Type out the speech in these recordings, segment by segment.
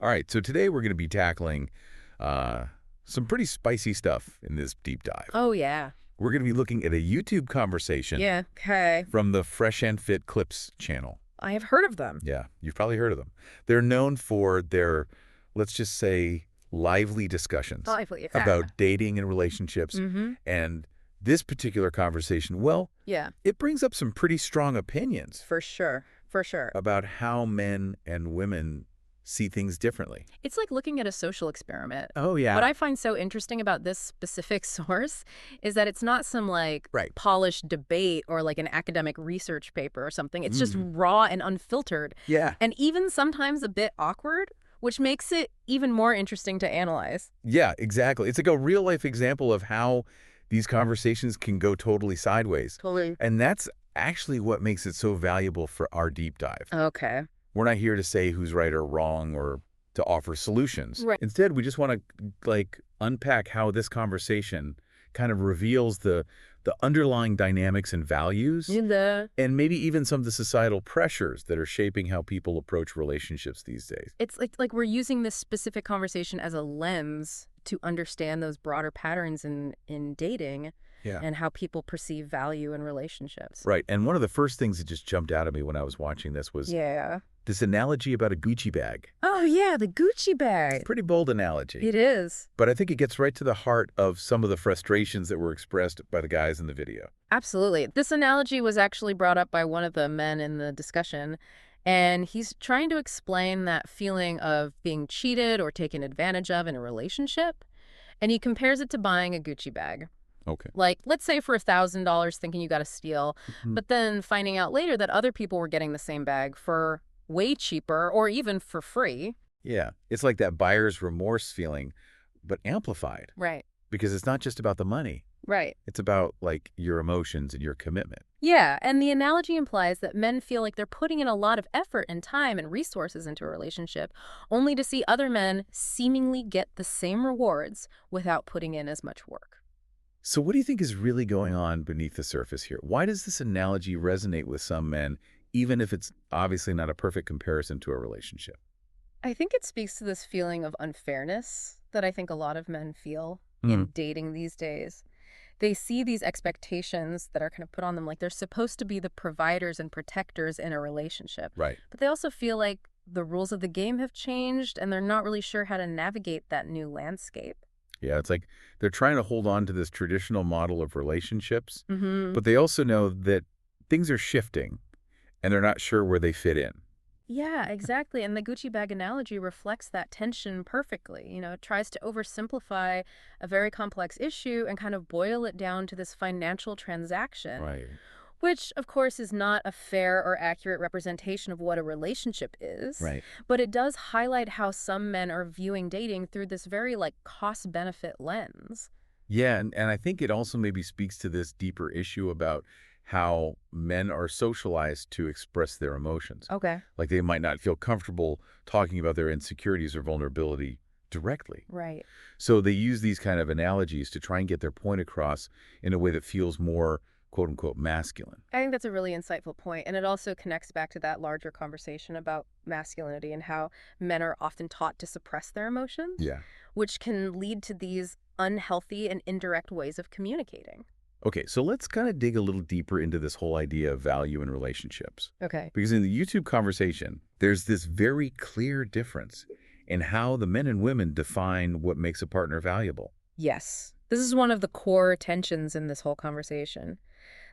All right, so today we're going to be tackling some pretty spicy stuff in this deep dive. Oh, yeah. We're going to be looking at a YouTube conversation Yeah, okay. from the Fresh and Fit Clips channel. I have heard of them. Yeah, you've probably heard of them. They're known for their, let's just say, lively discussions Lively. about dating and relationships. Mm-hmm. And this particular conversation, well, Yeah, it brings up some pretty strong opinions for sure. For sure. about how men and women see things differently. It's like looking at a social experiment. Oh, yeah. What I find so interesting about this specific source is that it's not some like Right. polished debate or like an academic research paper or something. It's just raw and unfiltered Yeah. and even sometimes a bit awkward, which makes it even more interesting to analyze. Yeah, exactly. It's like a real-life example of how these conversations can go totally sideways. Totally. And that's actually what makes it so valuable for our deep dive. Okay. We're not here to say who's right or wrong or to offer solutions. Right. Instead, we just want to unpack how this conversation kind of reveals the underlying dynamics and values and maybe even some of the societal pressures that are shaping how people approach relationships these days. It's like we're using this specific conversation as a lens to understand those broader patterns in dating Yeah. and how people perceive value in relationships. Right. And one of the first things that just jumped out at me when I was watching this was Yeah. this analogy about a Gucci bag. Oh, yeah, the Gucci bag. Pretty bold analogy. It is. But I think it gets right to the heart of some of the frustrations that were expressed by the guys in the video. Absolutely. This analogy was actually brought up by one of the men in the discussion, and he's trying to explain that feeling of being cheated or taken advantage of in a relationship, and he compares it to buying a Gucci bag. Okay. Like, let's say for $1,000 thinking you got a steal, but then finding out later that other people were getting the same bag for way cheaper or even for free. Yeah. It's like that buyer's remorse feeling, but amplified. Right. Because it's not just about the money. Right. It's about, like, your emotions and your commitment. Yeah, and the analogy implies that men feel like they're putting in a lot of effort and time and resources into a relationship, only to see other men seemingly get the same rewards without putting in as much work. So what do you think is really going on beneath the surface here? Why does this analogy resonate with some men, even if it's obviously not a perfect comparison to a relationship? I think it speaks to this feeling of unfairness that I think a lot of men feel in dating these days. They see these expectations that are kind of put on them like they're supposed to be the providers and protectors in a relationship. Right. But they also feel like the rules of the game have changed and they're not really sure how to navigate that new landscape. Yeah, it's like they're trying to hold on to this traditional model of relationships, Mm-hmm. but they also know that things are shifting and they're not sure where they fit in. Yeah, exactly. And the Gucci bag analogy reflects that tension perfectly. You know, it tries to oversimplify a very complex issue and kind of boil it down to this financial transaction, Right. which, of course, is not a fair or accurate representation of what a relationship is. Right. But it does highlight how some men are viewing dating through this very, like, cost-benefit lens. Yeah, and I think it also maybe speaks to this deeper issue about how men are socialized to express their emotions. Okay. Like they might not feel comfortable talking about their insecurities or vulnerability directly. Right. So they use these kind of analogies to try and get their point across in a way that feels more quote-unquote masculine. I think that's a really insightful point, and it also connects back to that larger conversation about masculinity and how men are often taught to suppress their emotions, Yeah. which can lead to these unhealthy and indirect ways of communicating. Okay, so let's kind of dig a little deeper into this whole idea of value in relationships. Okay. Because in the YouTube conversation, there's this very clear difference in how the men and women define what makes a partner valuable. Yes. This is one of the core tensions in this whole conversation.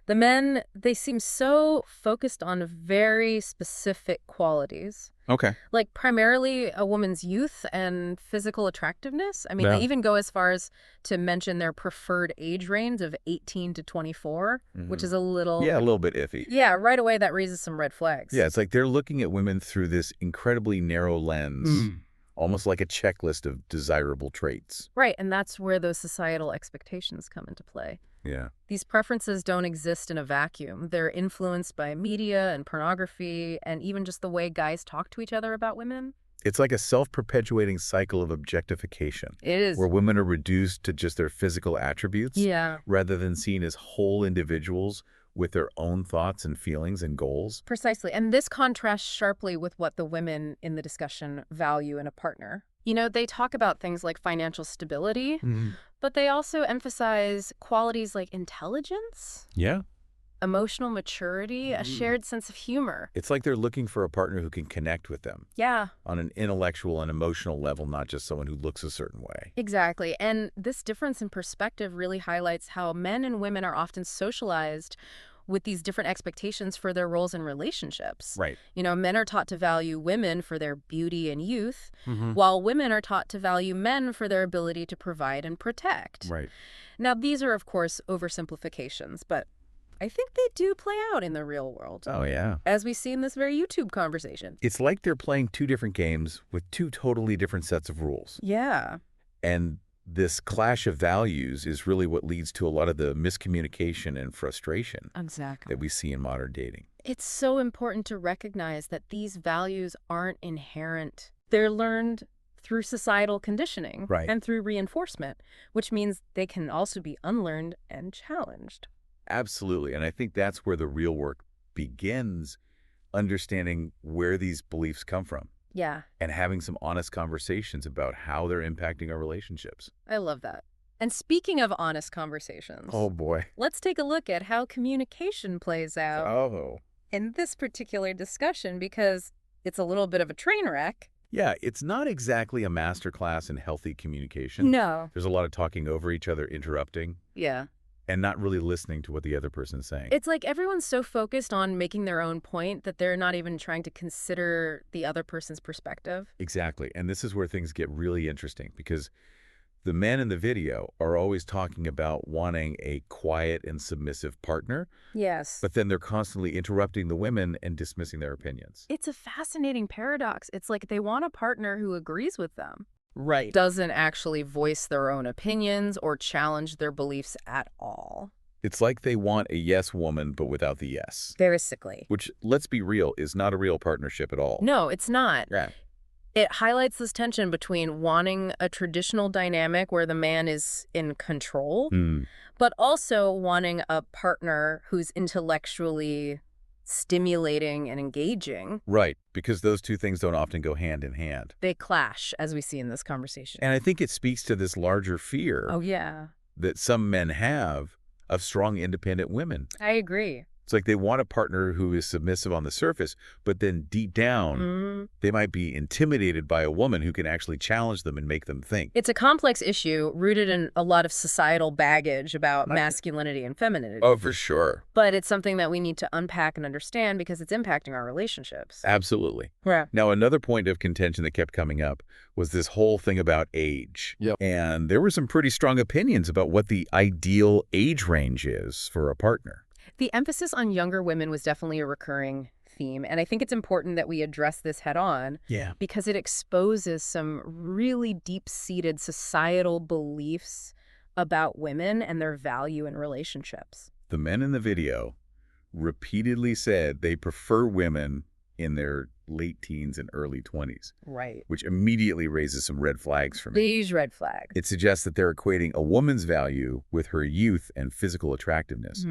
The men, they seem so focused on very specific qualities, Okay. like primarily a woman's youth and physical attractiveness. I mean, Yeah. they even go as far as to mention their preferred age range of 18 to 24, which is a little... Yeah, a little bit iffy. Yeah, right away that raises some red flags. Yeah, it's like they're looking at women through this incredibly narrow lens, almost like a checklist of desirable traits. Right, and that's where those societal expectations come into play. Yeah. These preferences don't exist in a vacuum. They're influenced by media and pornography and even just the way guys talk to each other about women. It's like a self-perpetuating cycle of objectification, It is. where women are reduced to just their physical attributes Yeah. rather than seen as whole individuals with their own thoughts and feelings and goals. Precisely. And this contrasts sharply with what the women in the discussion value in a partner. They talk about things like financial stability, but they also emphasize qualities like intelligence, Yeah. emotional maturity, a shared sense of humor. It's like they're looking for a partner who can connect with them. Yeah. On an intellectual and emotional level, not just someone who looks a certain way. Exactly. And this difference in perspective really highlights how men and women are often socialized with these different expectations for their roles in relationships. Right. Men are taught to value women for their beauty and youth, while women are taught to value men for their ability to provide and protect. Right. Now, these are, of course, oversimplifications, but I think they do play out in the real world. Oh, yeah. As we see in this very YouTube conversation. It's like they're playing two different games with two totally different sets of rules. Yeah. And this clash of values is really what leads to a lot of the miscommunication and frustration that we see in modern dating. It's so important to recognize that these values aren't inherent. They're learned through societal conditioning and through reinforcement, which means they can also be unlearned and challenged. Absolutely. And I think that's where the real work begins, understanding where these beliefs come from. Yeah. And having some honest conversations about how they're impacting our relationships. I love that. And speaking of honest conversations. Oh, boy. Let's take a look at how communication plays out in this particular discussion, because it's a little bit of a train wreck. Yeah, it's not exactly a masterclass in healthy communication. No. There's a lot of talking over each other, interrupting. Yeah. And not really listening to what the other person is saying. It's like everyone's so focused on making their own point that they're not even trying to consider the other person's perspective. Exactly. And this is where things get really interesting, because the men in the video are always talking about wanting a quiet and submissive partner. Yes. But then they're constantly interrupting the women and dismissing their opinions. It's a fascinating paradox. It's like they want a partner who agrees with them. Right. Doesn't actually voice their own opinions or challenge their beliefs at all. It's like they want a yes woman, but without the yes. Basically. Which, let's be real, is not a real partnership at all. No, it's not. Yeah. It highlights this tension between wanting a traditional dynamic where the man is in control, but also wanting a partner who's intellectually stimulating and engaging. Right, because those two things don't often go hand in hand. They clash, as we see in this conversation. And I think it speaks to this larger fear that some men have of strong, independent women. I agree. It's like they want a partner who is submissive on the surface, but then deep down, they might be intimidated by a woman who can actually challenge them and make them think. It's a complex issue rooted in a lot of societal baggage about masculinity and femininity. Oh, for sure. But it's something that we need to unpack and understand because it's impacting our relationships. Absolutely. Yeah. Now, another point of contention that kept coming up was this whole thing about age. Yep. And there were some pretty strong opinions about what the ideal age range is for a partner. The emphasis on younger women was definitely a recurring theme, and I think it's important that we address this head on because it exposes some really deep-seated societal beliefs about women and their value in relationships. The men in the video repeatedly said they prefer women in their late teens and early 20s. Right. Which immediately raises some red flags for me. These red flags. It suggests that they're equating a woman's value with her youth and physical attractiveness,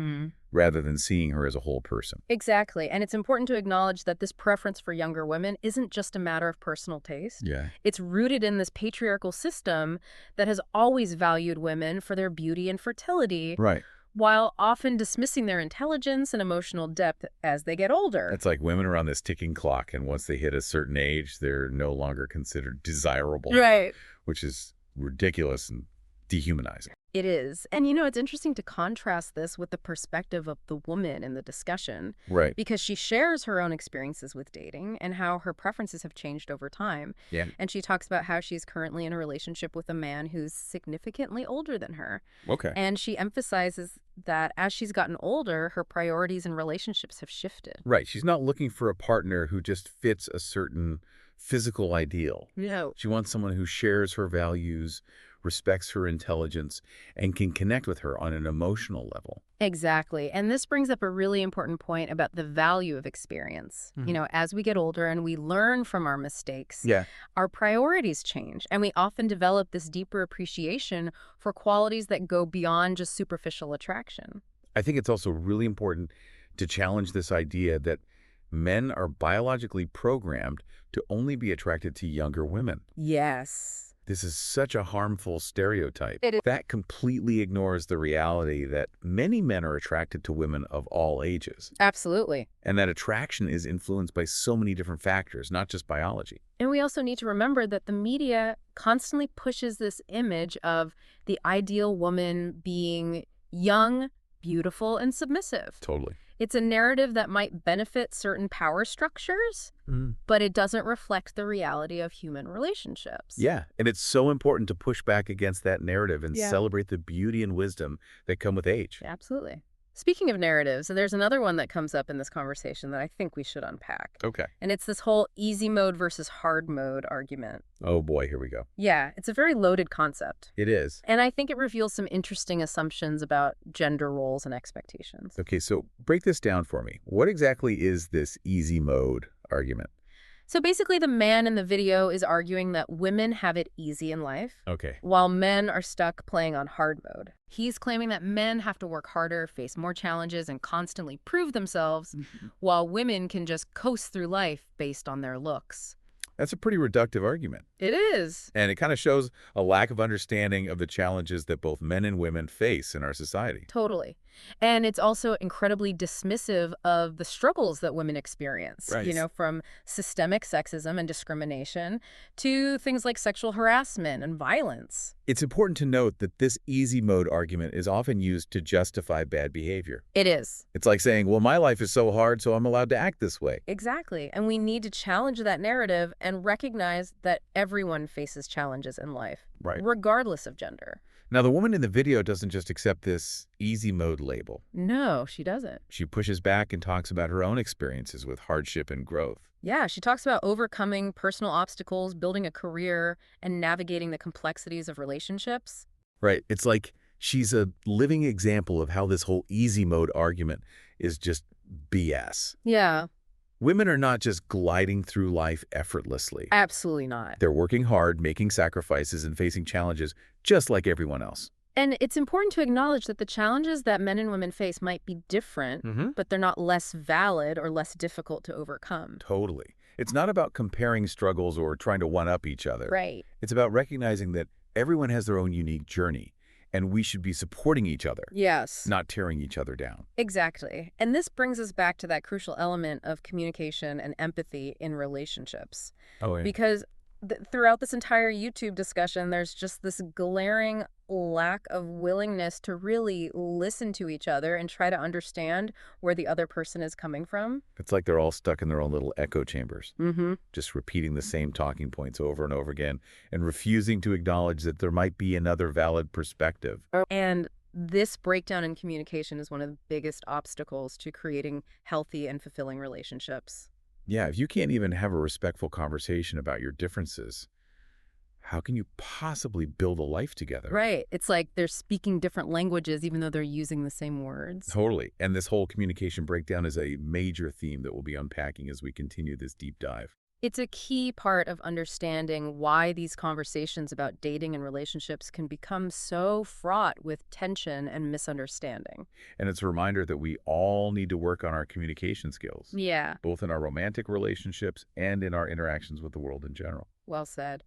rather than seeing her as a whole person. Exactly. And it's important to acknowledge that this preference for younger women isn't just a matter of personal taste. Yeah. It's rooted in this patriarchal system that has always valued women for their beauty and fertility. Right. While often dismissing their intelligence and emotional depth as they get older. It's like women are on this ticking clock, and once they hit a certain age, they're no longer considered desirable. Right. Which is ridiculous and dehumanizing. It is. And it's interesting to contrast this with the perspective of the woman in the discussion. Right. Because she shares her own experiences with dating and how her preferences have changed over time. Yeah. And she talks about how she's currently in a relationship with a man who's significantly older than her. Okay. And she emphasizes that as she's gotten older, her priorities and relationships have shifted. Right. She's not looking for a partner who just fits a certain physical ideal. No. She wants someone who shares her values, respects her intelligence, and can connect with her on an emotional level. Exactly. And this brings up a really important point about the value of experience. As we get older and we learn from our mistakes, our priorities change, and we often develop this deeper appreciation for qualities that go beyond just superficial attraction. I think it's also really important to challenge this idea that men are biologically programmed to only be attracted to younger women. Yes. This is such a harmful stereotype. It is. That completely ignores the reality that many men are attracted to women of all ages, Absolutely. and that attraction is influenced by so many different factors, not just biology. And we also need to remember that the media constantly pushes this image of the ideal woman being young, beautiful, and submissive. Totally. It's a narrative that might benefit certain power structures, but it doesn't reflect the reality of human relationships. Yeah, and it's so important to push back against that narrative and celebrate the beauty and wisdom that come with age. Absolutely. Speaking of narratives, there's another one that comes up in this conversation that I think we should unpack. Okay. And it's this whole easy mode versus hard mode argument. Oh boy, here we go. Yeah, it's a very loaded concept. It is. And I think it reveals some interesting assumptions about gender roles and expectations. Okay, so break this down for me. What exactly is this easy mode argument? So basically, the man in the video is arguing that women have it easy in life, Okay. while men are stuck playing on hard mode. He's claiming that men have to work harder, face more challenges, and constantly prove themselves, while women can just coast through life based on their looks. That's a pretty reductive argument. It is. And it kind of shows a lack of understanding of the challenges that both men and women face in our society. Totally. And it's also incredibly dismissive of the struggles that women experience, Right. From systemic sexism and discrimination to things like sexual harassment and violence. It's important to note that this easy mode argument is often used to justify bad behavior. It is. It's like saying, well, my life is so hard, so I'm allowed to act this way. Exactly. And we need to challenge that narrative and recognize that everyone faces challenges in life, Right. regardless of gender. Now, the woman in the video doesn't just accept this easy mode label. No, she doesn't. She pushes back and talks about her own experiences with hardship and growth. Yeah, she talks about overcoming personal obstacles, building a career, and navigating the complexities of relationships. Right. It's like she's a living example of how this whole easy mode argument is just BS. Yeah, Women are not just gliding through life effortlessly. absolutely not. They're working hard, making sacrifices, and facing challenges just like everyone else. And it's important to acknowledge that the challenges that men and women face might be different, but they're not less valid or less difficult to overcome. Totally. It's not about comparing struggles or trying to one-up each other. Right. It's about recognizing that everyone has their own unique journey, and we should be supporting each other, Yes. not tearing each other down. Exactly. And this brings us back to that crucial element of communication and empathy in relationships. Oh, yeah. Because throughout this entire YouTube discussion, there's just this glaring lack of willingness to really listen to each other and try to understand where the other person is coming from. It's like they're all stuck in their own little echo chambers, Mm-hmm. just repeating the same talking points over and over again and refusing to acknowledge that there might be another valid perspective. And this breakdown in communication is one of the biggest obstacles to creating healthy and fulfilling relationships. Yeah, if you can't even have a respectful conversation about your differences, how can you possibly build a life together? Right. It's like they're speaking different languages even though they're using the same words. Totally. And this whole communication breakdown is a major theme that we'll be unpacking as we continue this deep dive. It's a key part of understanding why these conversations about dating and relationships can become so fraught with tension and misunderstanding. And it's a reminder that we all need to work on our communication skills, Yeah, both in our romantic relationships and in our interactions with the world in general. well said.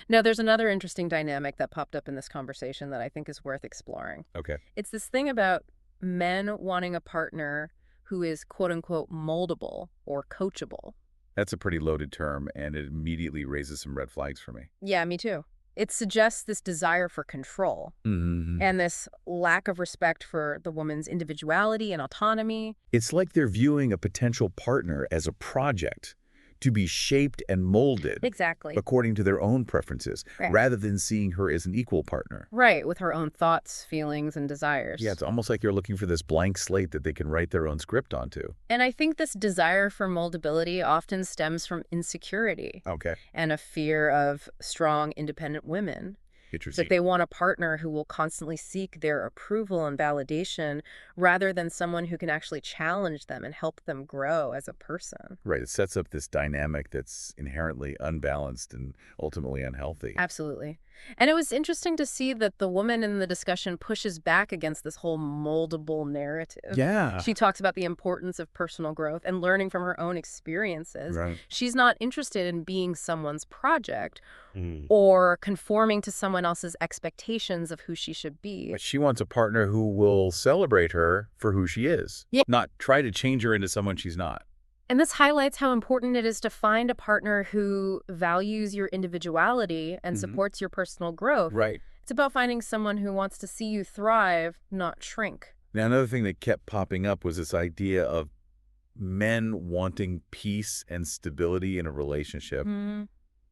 Now, there's another interesting dynamic that popped up in this conversation that I think is worth exploring. Okay. It's this thing about men wanting a partner who is quote-unquote moldable or coachable. That's a pretty loaded term, and it immediately raises some red flags for me. Yeah, me too. It suggests this desire for control and this lack of respect for the woman's individuality and autonomy. It's like they're viewing a potential partner as a project to be shaped and molded Exactly. according to their own preferences, Right. rather than seeing her as an equal partner. Right, with her own thoughts, feelings, and desires. Yeah, it's almost like you're looking for this blank slate that they can write their own script onto. And I think this desire for moldability often stems from insecurity Okay. and a fear of strong, independent women. It's Interesting. like they want a partner who will constantly seek their approval and validation rather than someone who can actually challenge them and help them grow as a person. Right. It sets up this dynamic that's inherently unbalanced and ultimately unhealthy. Absolutely. And it was interesting to see that the woman in the discussion pushes back against this whole moldable narrative. Yeah. She talks about the importance of personal growth and learning from her own experiences. Right. She's not interested in being someone's project Mm. or conforming to someone else's expectations of who she should be. But she wants a partner who will celebrate her for who she is, Yeah. not try to change her into someone she's not. And this highlights how important it is to find a partner who values your individuality and supports your personal growth. Right. It's about finding someone who wants to see you thrive, not shrink. Now, another thing that kept popping up was this idea of men wanting peace and stability in a relationship,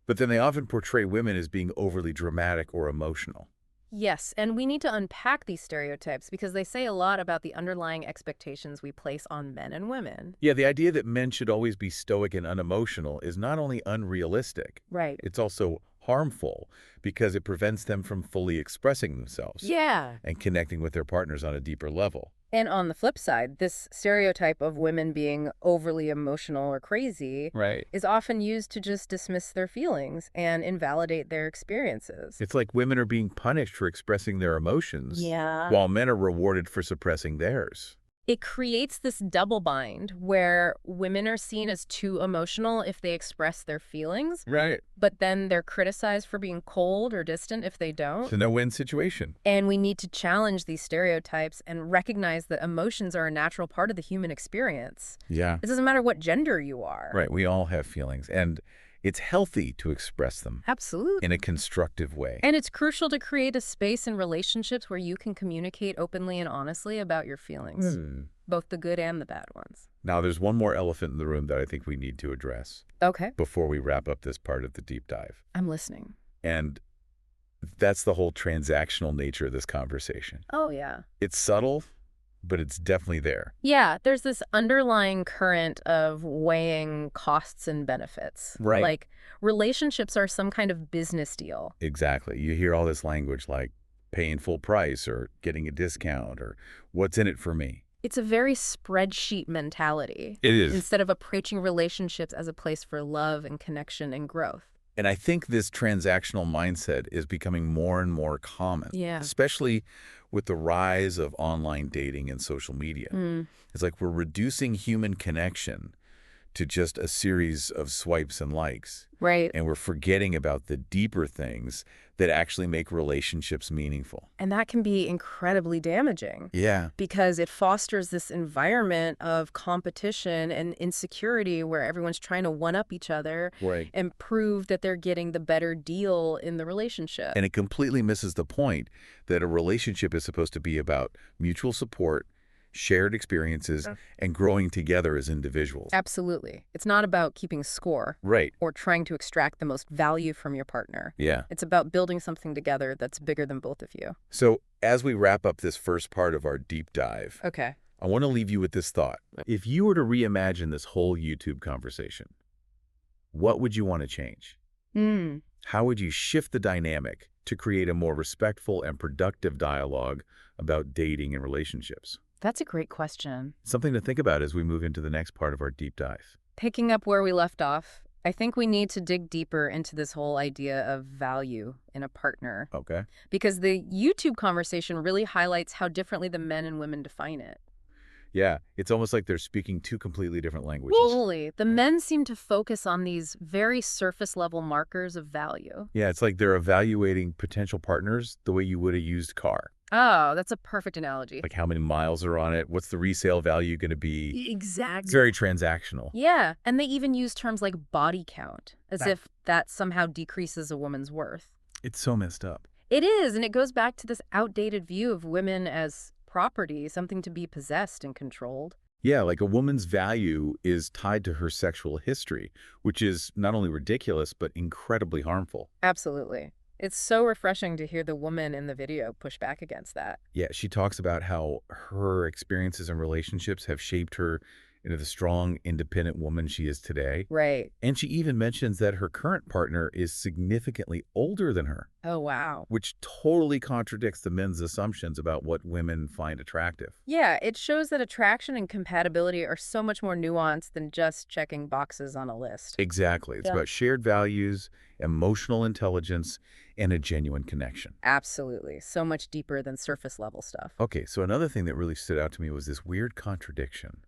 but then they often portray women as being overly dramatic or emotional. Yes, and we need to unpack these stereotypes because they say a lot about the underlying expectations we place on men and women. Yeah, the idea that men should always be stoic and unemotional is not only unrealistic, Right. it's also harmful because it prevents them from fully expressing themselves Yeah. and connecting with their partners on a deeper level. And on the flip side, this stereotype of women being overly emotional or crazy Right. is often used to just dismiss their feelings and invalidate their experiences. It's like women are being punished for expressing their emotions, Yeah. while men are rewarded for suppressing theirs. It creates this double bind where women are seen as too emotional if they express their feelings, Right. but then they're criticized for being cold or distant if they don't. It's a no-win situation. And we need to challenge these stereotypes and recognize that emotions are a natural part of the human experience. Yeah. It doesn't matter what gender you are. Right. We all have feelings, and it's healthy to express them Absolutely. in a constructive way. And it's crucial to create a space in relationships where you can communicate openly and honestly about your feelings, both the good and the bad ones. Now, there's one more elephant in the room that I think we need to address Okay. before we wrap up this part of the deep dive. I'm listening. And that's the whole transactional nature of this conversation. Oh, yeah. It's subtle, but it's definitely there. Yeah, there's this underlying current of weighing costs and benefits. Right. Like, relationships are some kind of business deal. Exactly. You hear all this language like paying full price or getting a discount or what's in it for me. It's a very spreadsheet mentality. It is. Instead of approaching relationships as a place for love and connection and growth. And I think this transactional mindset is becoming more and more common, Yeah. especially with the rise of online dating and social media. It's like we're reducing human connection to just a series of swipes and likes. Right. And we're forgetting about the deeper things that actually make relationships meaningful. And that can be incredibly damaging. Yeah. Because it fosters this environment of competition and insecurity where everyone's trying to one-up each other Right. and prove that they're getting the better deal in the relationship. And it completely misses the point that a relationship is supposed to be about mutual support, shared experiences, and growing together as individuals. Absolutely. It's not about keeping score Right. or trying to extract the most value from your partner. Yeah. It's about building something together that's bigger than both of you. So as we wrap up this first part of our deep dive, Okay. I want to leave you with this thought. If you were to reimagine this whole YouTube conversation, what would you want to change? How would you shift the dynamic to create a more respectful and productive dialogue about dating and relationships? That's a great question. Something to think about as we move into the next part of our deep dive. Picking up where we left off, I think we need to dig deeper into this whole idea of value in a partner. Okay. Because the YouTube conversation really highlights how differently the men and women define it. Yeah, it's almost like they're speaking two completely different languages. Totally. The men seem to focus on these very surface-level markers of value. Yeah, it's like they're evaluating potential partners the way you would a used car. Oh, that's a perfect analogy. Like how many miles are on it? What's the resale value going to be? Exactly. It's very transactional. Yeah, and they even use terms like body count, as if that somehow decreases a woman's worth. It's so messed up. It is, and it goes back to this outdated view of women as property, something to be possessed and controlled. Yeah, like a woman's value is tied to her sexual history, which is not only ridiculous, but incredibly harmful. Absolutely. It's so refreshing to hear the woman in the video push back against that. Yeah, she talks about how her experiences and relationships have shaped her into the strong, independent woman she is today. Right. And she even mentions that her current partner is significantly older than her, Oh, wow. which totally contradicts the men's assumptions about what women find attractive. Yeah, it shows that attraction and compatibility are so much more nuanced than just checking boxes on a list. Exactly. It's Yeah. about shared values, emotional intelligence, and a genuine connection. Absolutely. So much deeper than surface level stuff. Okay, so another thing that really stood out to me was this weird contradiction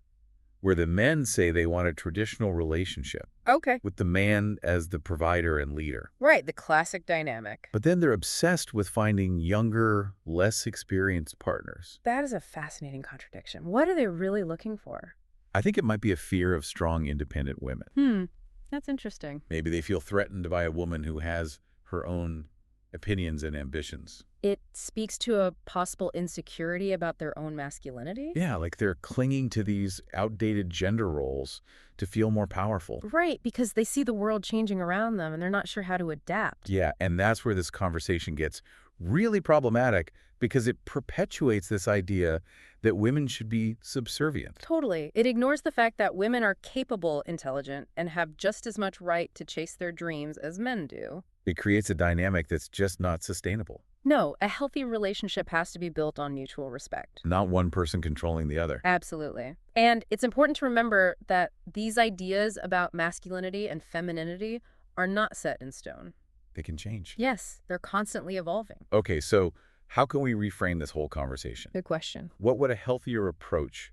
where the men say they want a traditional relationship Okay. with the man as the provider and leader. Right, the classic dynamic. But then they're obsessed with finding younger, less experienced partners. That is a fascinating contradiction. What are they really looking for? I think it might be a fear of strong, independent women. That's interesting. Maybe they feel threatened by a woman who has her own opinions and ambitions. It speaks to a possible insecurity about their own masculinity? Yeah, like they're clinging to these outdated gender roles to feel more powerful. Right, because they see the world changing around them and they're not sure how to adapt. Yeah, and that's where this conversation gets really problematic because it perpetuates this idea that women should be subservient. Totally. It ignores the fact that women are capable, intelligent, and have just as much right to chase their dreams as men do. It creates a dynamic that's just not sustainable. No, a healthy relationship has to be built on mutual respect. Not one person controlling the other. Absolutely. And it's important to remember that these ideas about masculinity and femininity are not set in stone. They can change. Yes, they're constantly evolving. Okay, so how can we reframe this whole conversation? Good question. What would a healthier approach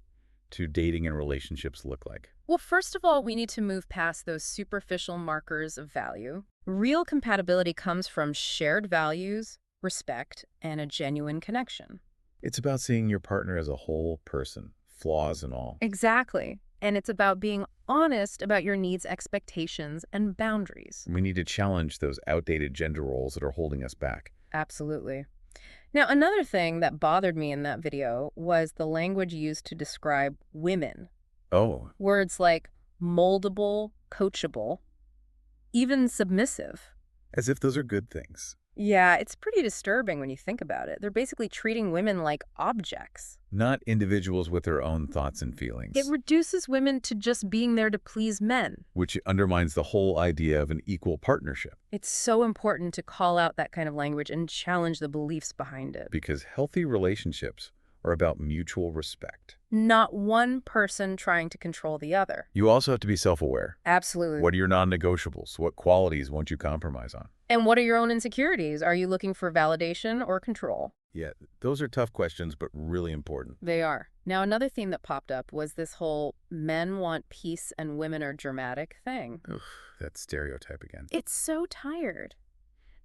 to dating and relationships look like? Well, first of all, we need to move past those superficial markers of value. Real compatibility comes from shared values, respect, and a genuine connection. It's about seeing your partner as a whole person, flaws and all. Exactly. And it's about being honest about your needs, expectations, and boundaries. We need to challenge those outdated gender roles that are holding us back. Absolutely. Now, another thing that bothered me in that video was the language used to describe women. Oh, Words like moldable, coachable, even submissive. as if those are good things. Yeah, it's pretty disturbing when you think about it. They're basically treating women like objects. Not individuals with their own thoughts and feelings. It reduces women to just being there to please men. Which undermines the whole idea of an equal partnership. It's so important to call out that kind of language and challenge the beliefs behind it. Because healthy relationships are about mutual respect. Not one person trying to control the other. You also have to be self-aware. Absolutely. What are your non-negotiables? What qualities won't you compromise on? And what are your own insecurities? Are you looking for validation or control? Yeah, those are tough questions, but really important. They are. Now, another theme that popped up was this whole men want peace and women are dramatic thing. Ugh, that stereotype again. It's so tired.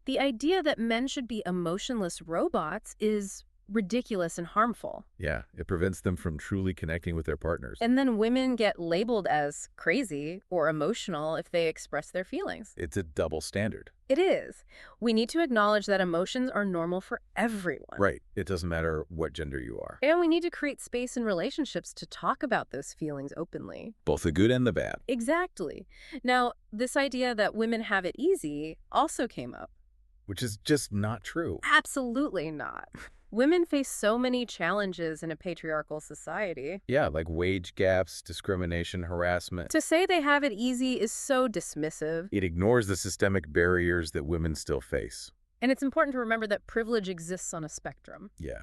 The idea that men should be emotionless robots is ridiculous and harmful. Yeah, it prevents them from truly connecting with their partners. And then women get labeled as crazy or emotional if they express their feelings. It's a double standard. It is. We need to acknowledge that emotions are normal for everyone. Right. It doesn't matter what gender you are. And we need to create space in relationships to talk about those feelings openly. Both the good and the bad. Exactly. Now, this idea that women have it easy also came up. Which is just not true. Absolutely not. Women face so many challenges in a patriarchal society. Yeah, like wage gaps, discrimination, harassment. To say they have it easy is so dismissive. It ignores the systemic barriers that women still face. And it's important to remember that privilege exists on a spectrum. Yeah,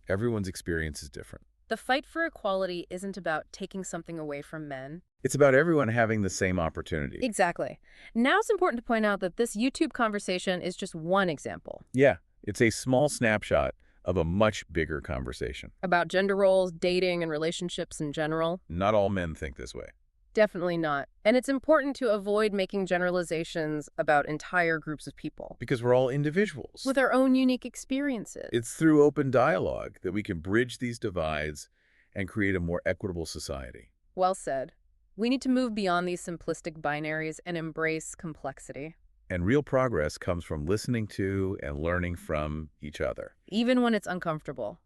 everyone's experience is different. The fight for equality isn't about taking something away from men. It's about everyone having the same opportunity. Exactly. Now it's important to point out that this YouTube conversation is just one example. Yeah, it's a small snapshot of a much bigger conversation. About gender roles, dating, and relationships in general. Not all men think this way. Definitely not. And it's important to avoid making generalizations about entire groups of people. Because we're all individuals. With our own unique experiences. It's through open dialogue that we can bridge these divides and create a more equitable society. Well said. We need to move beyond these simplistic binaries and embrace complexity. And real progress comes from listening to and learning from each other. Even when it's uncomfortable.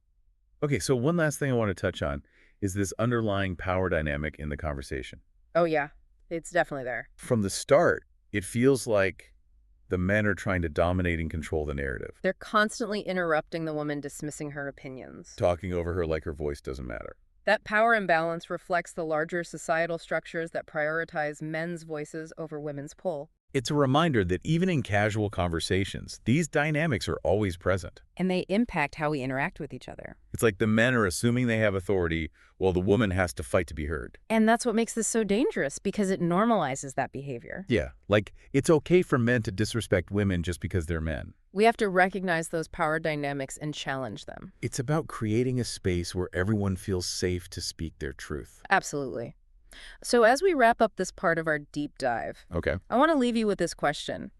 Okay, so one last thing I want to touch on is this underlying power dynamic in the conversation. Oh yeah, it's definitely there. From the start, it feels like the men are trying to dominate and control the narrative. They're constantly interrupting the woman, dismissing her opinions. Talking over her like her voice doesn't matter. That power imbalance reflects the larger societal structures that prioritize men's voices over women's pull. It's a reminder that even in casual conversations, these dynamics are always present. And they impact how we interact with each other. It's like the men are assuming they have authority while the woman has to fight to be heard. And that's what makes this so dangerous, because it normalizes that behavior. Yeah, like it's okay for men to disrespect women just because they're men. We have to recognize those power dynamics and challenge them. It's about creating a space where everyone feels safe to speak their truth. Absolutely. So as we wrap up this part of our deep dive, Okay. I want to leave you with this question.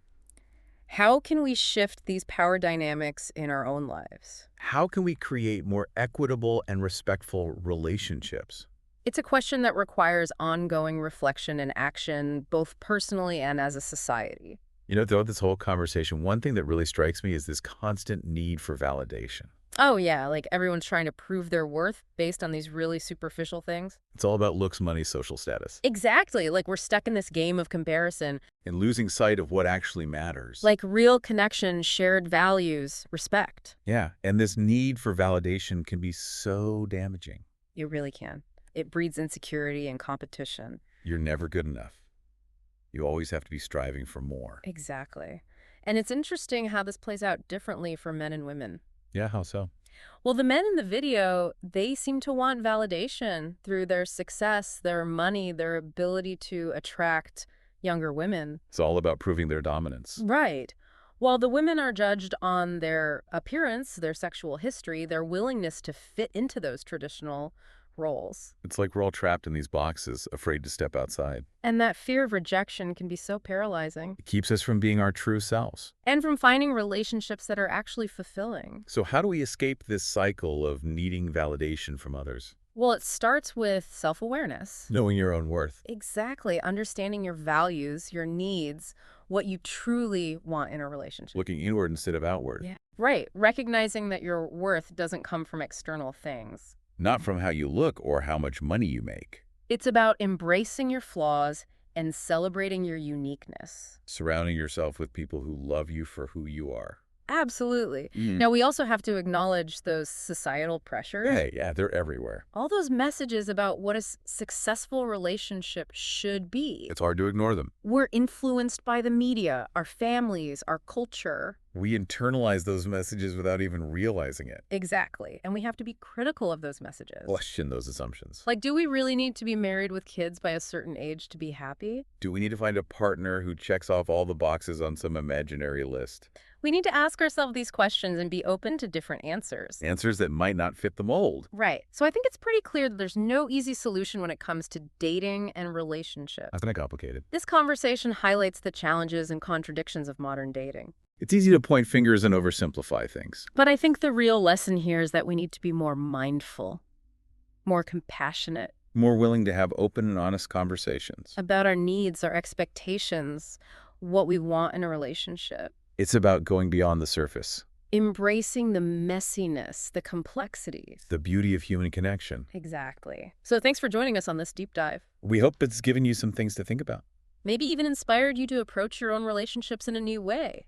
How can we shift these power dynamics in our own lives? How can we create more equitable and respectful relationships? It's a question that requires ongoing reflection and action, both personally and as a society. You know, throughout this whole conversation, one thing that really strikes me is this constant need for validation. Oh yeah, like everyone's trying to prove their worth based on these really superficial things. It's all about looks, money, social status, Exactly, like we're stuck in this game of comparison. and losing sight of what actually matters. Like real connection, shared values, respect. Yeah, and this need for validation can be so damaging. You really can. It breeds insecurity and competition. You're never good enough. You always have to be striving for more. Exactly. And it's interesting how this plays out differently for men and women. Yeah, how so? Well, the men in the video, they seem to want validation through their success, their money, their ability to attract younger women. It's all about proving their dominance. Right. While the women are judged on their appearance, their sexual history, their willingness to fit into those traditional roles. It's like we're all trapped in these boxes, afraid to step outside. And that fear of rejection can be so paralyzing. It keeps us from being our true selves. And from finding relationships that are actually fulfilling. So how do we escape this cycle of needing validation from others? Well, it starts with self-awareness. Knowing your own worth. Exactly. Understanding your values, your needs, what you truly want in a relationship. Looking inward instead of outward. Yeah. Right. Recognizing that your worth doesn't come from external things. Not from how you look or how much money you make. It's about embracing your flaws and celebrating your uniqueness. Surrounding yourself with people who love you for who you are. Absolutely. Now, we also have to acknowledge those societal pressures. Hey, yeah, they're everywhere. All those messages about what a successful relationship should be. It's hard to ignore them. We're influenced by the media, our families, our culture. We internalize those messages without even realizing it. Exactly. And we have to be critical of those messages. Question those assumptions. Like, do we really need to be married with kids by a certain age to be happy? Do we need to find a partner who checks off all the boxes on some imaginary list? We need to ask ourselves these questions and be open to different answers. Answers that might not fit the mold. Right. So I think it's pretty clear that there's no easy solution when it comes to dating and relationships. That's not complicated. This conversation highlights the challenges and contradictions of modern dating. It's easy to point fingers and oversimplify things. But I think the real lesson here is that we need to be more mindful, more compassionate. More willing to have open and honest conversations. About our needs, our expectations, what we want in a relationship. It's about going beyond the surface. Embracing the messiness, the complexities. The beauty of human connection. Exactly. So thanks for joining us on this deep dive. We hope it's given you some things to think about. Maybe even inspired you to approach your own relationships in a new way.